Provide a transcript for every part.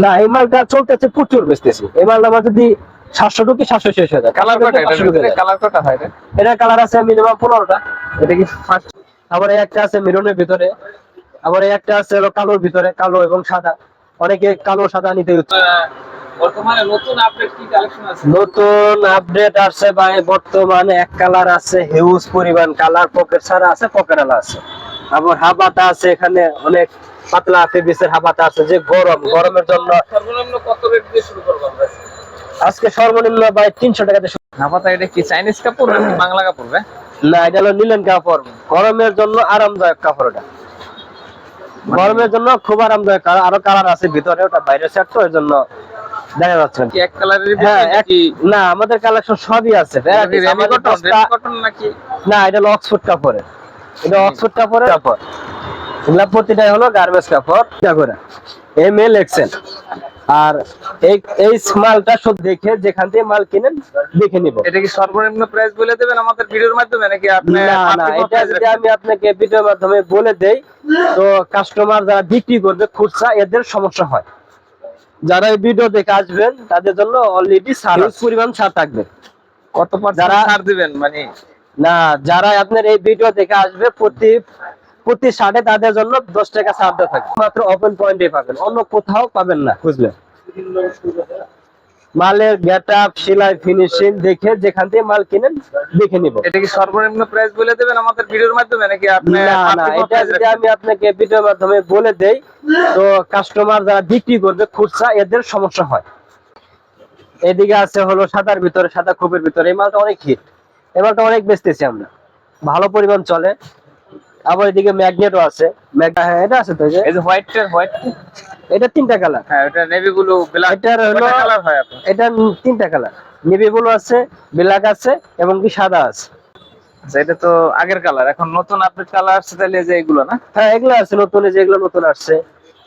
না এই মালটা চলতেছে প্রচুর বেচতেছি। এই মালটা আমার যদি 700 ঢুকি 700 শেষ হয়ে যায়। কালার কটা কালার কটা হয় এটা? এটা কালার আছে মিনিমাম 15টা। এটা কি ফার্স্ট? আবার এই একটা আছে মেরুনের ভিতরে, আবার এই একটা আছে হলো কালোর ভিতরে, কালো এবং সাদা। অনেকে কালো সাদা নিতে হচ্ছে। বর্তমানে নতুন আপডেট কি কালেকশন আছে? নতুন আপডেট আছে ভাই, বর্তমানে এক কালার আছে হিউজ পরিমাণ, কালার পকেট ছাড়া আছে, পকেট আলা আছে। আবার হাবাতা আছে, এখানে অনেক পাতলা ফেব্রিক্সের হাবাতা আছে, যে গরমের জন্য। সর্বনিম্ন কত রেট দিয়ে শুরু করব আমরা? আজকে সর্বনিম্ন ভাই 300 টাকাতে শুরু। হাফাতা এটা কি চাইনিজ কাপড় নাকি বাংলা কাপড় ভাই? না, এটা হলো নিলেন কাপড়, গরমের জন্য আরামদায়ক কাপড়। এটা গরমের জন্য খুব আরামদায়ক। আরো কালার আছে ভিতরে, ওটা বাইরের সেট তো, এর জন্য দেখা যাচ্ছে না। কি এক কালারের হ্যাঁ, নাকি? না আমাদের কালেকশন সবই আছে। রেমি কটন নাকি? না, এটা হলো অক্সফোর্ড কাপড়ের। এটা অক্সফোর্ড কাপড়ের কাপড়। এগুলা প্রতিটাই হলো গার্মেন্টস কাপড়। ML Excel. আর এই মালটা সব দেখে যেখান থেকে মাল কিনেন দেখে নিব। এটা কি সর্বনিম্ন প্রাইস বলে দেবেন আমাদের ভিডিওর মাধ্যমে নাকি আপনি? না, এটা যদি আমি আপনাকে ভিডিওর মাধ্যমে বলে দেই তো কাস্টমার যারা বিক্রি করবে খুচরা, এদের সমস্যা হয়। যারা এই ভিডিও দেখে আসবেন তাদের জন্য অলরেডি পরিমাণ ছাড় থাকবে। কত পার্সেন্ট ছাড় দিবেন মানে? না, যারা আপনার এই ভিডিও দেখে আসবে প্রতি শার্টে তাদের জন্য 10 টাকা ছাড় দেওয়া থাকবে। মাত্র ওপেন পয়েন্টে পাবেন, অন্য কোথাও পাবেন না। বুঝলেন? মালের গেটআপ, সেলাই, ফিনিশিং দেখে যেখান থেকে মাল কিনেন দেখে নিব। এটা কি সর্বনিম্ন প্রাইস বলে দেবেন আমাদের ভিডিওর মাধ্যমে নাকি আপনি? না, এটা যদি আমি আপনাকে ভিডিওর মাধ্যমে বলে দেই তো কাস্টমার যারা বিক্রি করবে খুচরা, এদের সমস্যা হয়। এদিকে আছে হলো সাদার ভিতরে, সাদা খোপের ভিতরে। এই মালটা অনেক হিট, এই মালটা অনেক বেচতেছি আমরা, ভালো পরিমাণ চলে। আবার এদিকে ম্যাগনেটও আছে। হ্যাঁ, এটা আছে তো, এই যে হোয়াইট, এটা 3টা কালার। হ্যাঁ, এটা নেভি ব্লু ব্ল্যাক, এটার হলো কালার হয় আপনার? এটা 3টা কালার, নেভি ব্লু আছে, ব্ল্যাক আছে এবং কি সাদা আছে। আচ্ছা, এটা তো আগের কালার, এখন নতুন আপডেট কালার আসছে তাহলে যে এগুলো না? হ্যাঁ, এগুলো আছে নতুন, যেগুলো নতুন আসছে।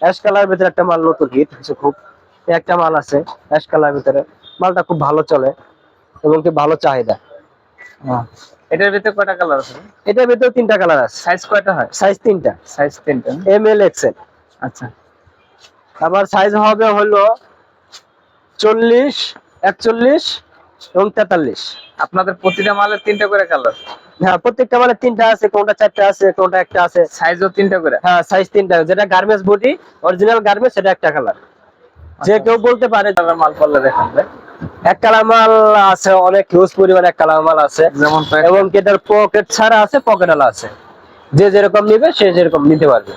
অ্যাশ কালার ভিতরে একটা মাল নতুন হিট হচ্ছে খুব, একটা মাল আছে অ্যাশ কালার ভিতরে। মালটা খুব ভালো চলে এবং কি ভালো চাহিদা। এটার ভিতরে কয়টা কালার আছে? এটার ভিতরে 3টা কালার আছে। সাইজ কয়টা হয়? সাইজ 3টা। সাইজ 3টা, এমএল এক্সেল। আচ্ছা। আবার সাইজ হবে হলো 40, 41 এবং 43। আপনাদের প্রতিটা মালের 3টা করে কালার? হ্যাঁ, প্রত্যেকটা মালে 3টা আছে, কোনটা 4টা আছে, কোনটা একটা আছে। সাইজও 3টা করে? হ্যাঁ, সাইজ 3টা। যেটা গার্মেন্টস বডি, অরিজিনাল গার্মেন্টস, সেটা একটা কালার। যে কেউ বলতে পারে মাল পড়লে দেখান ভাই। এক কালার মাল আছে, অনেক হিউজ পরিমাণ এক কালার মাল আছে, যেমন এবং এটার পকেট ছাড়া আছে, পকেট আলা আছে। যে যেরকম নিবে সে যেরকম নিতে পারবে।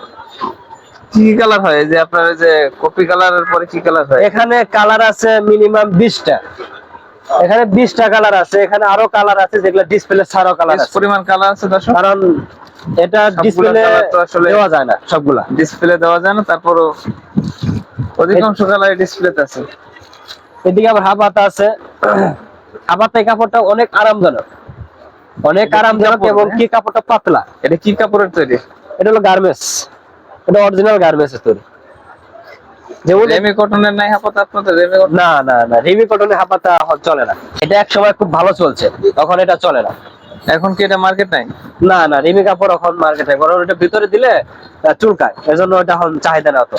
কি কালার হয় যে আপনার যে কপি কালারের পরে কি কালার হয়? এখানে কালার আছে মিনিমাম 20টা। এখানে 20টা কালার আছে। এখানে আরো কালার আছে যেগুলো ডিসপ্লে ছাড়াও কালার আছে। পরিমাণ কালার আছে দর্শক, কারণ এটা ডিসপ্লে দেওয়া যায় না, সবগুলা ডিসপ্লে দেওয়া যায় না, তারপরও অধিকাংশ কালার ডিসপ্লেতে আছে। এদিকে আবার হাবাতা আছে। হাবাতা কাপড়টা অনেক আরামজনক, এবং কি কাপড়টা পাতলা। এটা কি কাপড়ের তৈরি? এটা হলো গার্মেন্টস, এটা অরিজিনাল গার্মেন্টস এর তৈরি। যেমন রেমি কটনের নাই হাপাতা আপনাদের? Remi cotton? না, রেমি কটনের হাবাতা চলে না। এটা এক সময় খুব ভালো চলছে, তখন এটা চলে না। এখন কি এটা মার্কেট নাই? না, রেমি কাপড় এখন মার্কেটে, কারণ এটা ভিতরে দিলে চুলকায়, এজন্য এটা এখন চাহিদা না অত।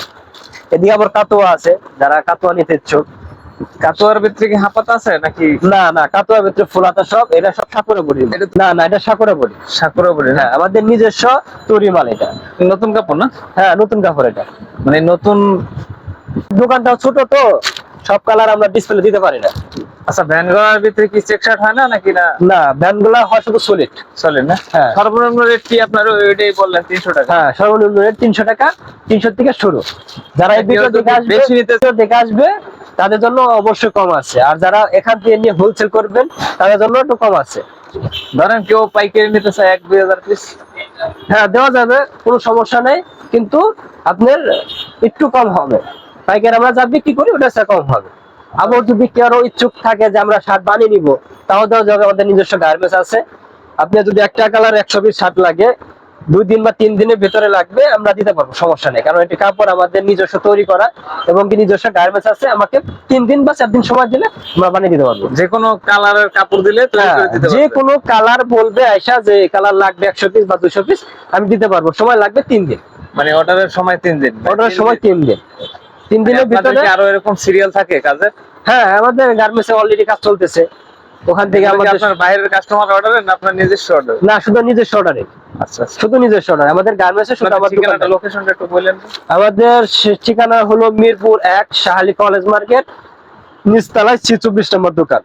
এদিকে আবার কাতোয়া আছে, যারা কাতোয়া নিতে ইচ্ছুক। কাতোয়ার ভিতরে কি হাপাতা আছে নাকি? না, কাতোয়ার ভিতরে ফুলাতা সব। এটা সব সাকুরা বডি। না, এটা সাকুরা বডি। Sakura body? হ্যাঁ, আমাদের নিজস্ব তৈরি মাল এটা। নতুন কাপড় না? হ্যাঁ, নতুন কাপড় এটা। মানে নতুন দোকানটাও ছোট তো, সব কালার আমরা ডিসপ্লে দিতে পারি না। আচ্ছা, ভ্যানগুলোর ভিতরে কি চেক শার্ট হয় না নাকি? না, ভ্যানগুলা হয় শুধু সলিড। সলিড না? হ্যাঁ। সর্বনিম্ন রেট কি আপনার ওইটাই বললেন 300 টাকা? হ্যাঁ, সর্বনিম্ন রেট 300 টাকা, 300 থেকে শুরু। যারা এই ভিডিও দেখে আসবে তাদের জন্য অবশ্যই কম আছে, আর যারা এখান থেকে নিয়ে হোলসেল করবেন তাদের জন্য একটু কম আছে। ধরেন কেউ পাইকারি নিতে চায় 1-2 হাজার পিস, হ্যাঁ দেওয়া যাবে, কোনো সমস্যা নেই, কিন্তু আপনার একটু কম হবে। পাইকারি আমরা যা বিক্রি করি ওটা কম হবে। আবার যদি কেউ ইচ্ছুক থাকে যে আমরা শার্ট বানিয়ে নিব, তাও দেওয়া যাবে। আমাদের নিজস্ব গার্মেন্টস আছে। আপনি যদি একটা কালার 100 পিস শার্ট লাগে, 2 দিন বা 3 দিনের ভিতরে লাগবে, আমরা দিতে পারবো, সমস্যা নেই। কারণ এটি কাপড় আমাদের নিজস্ব তৈরি করা, এবং কি নিজস্ব গার্মেন্টস আছে। আমাকে 3 দিন বা 4 দিন সময় দিলে আমরা বানিয়ে দিতে পারবো। যে কোনো কালারের কাপড় দিলে যে কোনো কালার বলবে আয়সা যে কালার লাগবে 100 পিস বা 200 পিস, আমি দিতে পারবো। সময় লাগবে 3 দিন। মানে অর্ডারের সময় 3 দিন? অর্ডারের সময় 3 দিন। 3 দিনের আপনাদের ভিতরে। কি আরো এরকম সিরিয়াল থাকে কাজে? হ্যাঁ, আমাদের গার্মেন্টসে অলরেডি কাজ চলতেছে, ওখান থেকে এগুলো কি আমাদের আপনার বাইরের কাস্টমার অর্ডার না আপনার নিজস্ব অর্ডার? না, শুধু নিজস্ব অর্ডারে, আচ্ছা আচ্ছা। শুধু নিজস্ব অর্ডার। আমাদের গার্মেন্টসে শুধু আমার ঠিকানাটা দোকানটা। লোকেশনটা একটু বললেন তো? আমাদের ঠিকানা হলো মিরপুর 1 শাহালি কলেজ মার্কেট, নিচতলায় 46 নম্বর দোকান।